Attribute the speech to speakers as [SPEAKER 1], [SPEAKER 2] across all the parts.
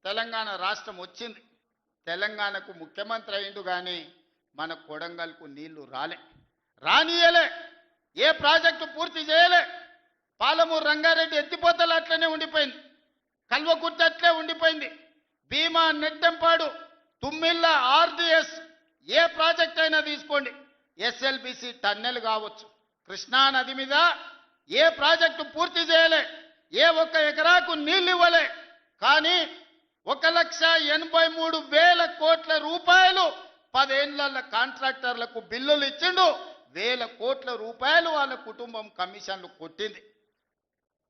[SPEAKER 1] తెలంగాణ రాష్ట్రం వచ్చింది. తెలంగాణకు ముఖ్యమంత్రి అయిండు కానీ మన కొడంగల్కు నీళ్లు రానియలే. ఏ ప్రాజెక్టు పూర్తి చేయలే. పాలమూరు రంగారెడ్డి ఎత్తిపోతలు అట్లనే ఉండిపోయింది. కల్వకుర్తి అట్లే ఉండిపోయింది. భీమా, నెట్టెంపాడు, తుమ్మిళ్ళ, ఆర్డిఎస్ ఏ ప్రాజెక్ట్ అయినా తీసుకోండి, ఎస్ఎల్బిసి టన్నెల్ కావచ్చు, కృష్ణా నది మీద ఏ ప్రాజెక్టు పూర్తి చేయలే. ఏ ఒక్క ఎకరాకు నీళ్ళు ఇవ్వలే. కానీ 1,83,000 కోట్ల రూపాయలు 10 ఏళ్ల కాంట్రాక్టర్లకు బిల్లులు ఇచ్చిండు. 1,000 కోట్ల రూపాయలు వాళ్ళ కుటుంబం కమిషన్లు కొట్టింది.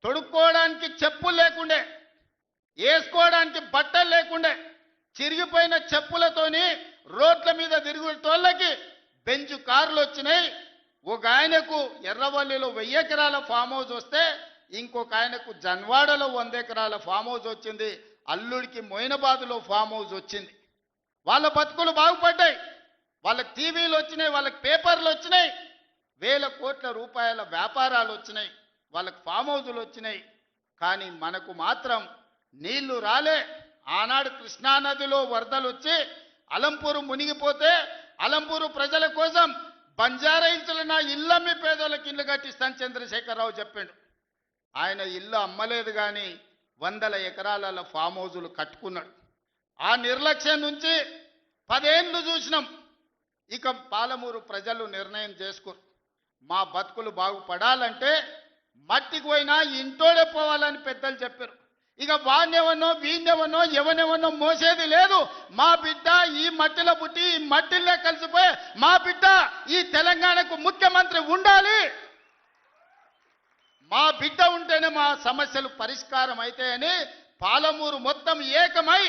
[SPEAKER 1] తొడుక్కోవడానికి చెప్పులు లేకుండే, వేసుకోవడానికి బట్టలు లేకుండే, చిరిగిపోయిన చెప్పులతోని రోడ్ల మీద తిరుగుతోళ్ళకి బెంచ్ కార్లు వచ్చినాయి. ఒక ఆయనకు ఎర్రవల్లిలో 1000 ఎకరాల ఫామ్ హౌస్ వస్తే ఇంకొక ఆయనకు జన్వాడలో 100 ఎకరాల ఫామ్ హౌస్ వచ్చింది. అల్లుడికి మొయినాబాద్లో ఫామ్ హౌస్ వచ్చింది. వాళ్ళ బతుకులు బాగుపడ్డాయి. వాళ్ళకి టీవీలు వచ్చినాయి, వాళ్ళకి పేపర్లు వచ్చినాయి, 1,000 కోట్ల రూపాయల వ్యాపారాలు వచ్చినాయి, వాళ్ళకి ఫామ్ హౌజులు వచ్చినాయి. కానీ మనకు మాత్రం నీళ్లు రాలే. ఆనాడు కృష్ణానదిలో వరదలు వచ్చి అలంపూరు మునిగిపోతే అలంపూరు ప్రజల కోసం బంజారాయిల్స్లో నా ఇల్లమ్మి పేదోళ్ళకి ఇల్లు కట్టిస్తాను చంద్రశేఖరరావు చెప్పిండు. ఆయన ఇల్లు అమ్మలేదు కానీ 100 ఎకరాల ఫామ్ హౌజులు కట్టుకున్నాడు. ఆ నిర్లక్ష్యం నుంచి 10 ఏళ్ళు చూసినాం. ఇక పాలమూరు ప్రజలు నిర్ణయం చేసుకోరు. మా బతుకులు బాగుపడాలంటే మట్టికి పోయినా ఇంటోడే పోవాలని పెద్దలు చెప్పారు. ఇక వాణ్యవనో వీణ్యవనో ఎవనెవనో మోసేది లేదు. మా బిడ్డ ఈ మట్టిలో పుట్టి ఈ మట్టిలో కలిసిపోయి మా బిడ్డ ఈ తెలంగాణకు ముఖ్యమంత్రి ఉండాలి. మా బిడ్డ ఉంటేనే మా సమస్యలు పరిష్కారం అవుతాయని పాలమూరు మొత్తం ఏకమై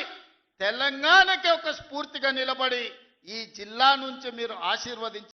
[SPEAKER 1] తెలంగాణకి ఒక స్ఫూర్తిగా నిలబడి ఈ జిల్లా నుంచి మీరు ఆశీర్వదించి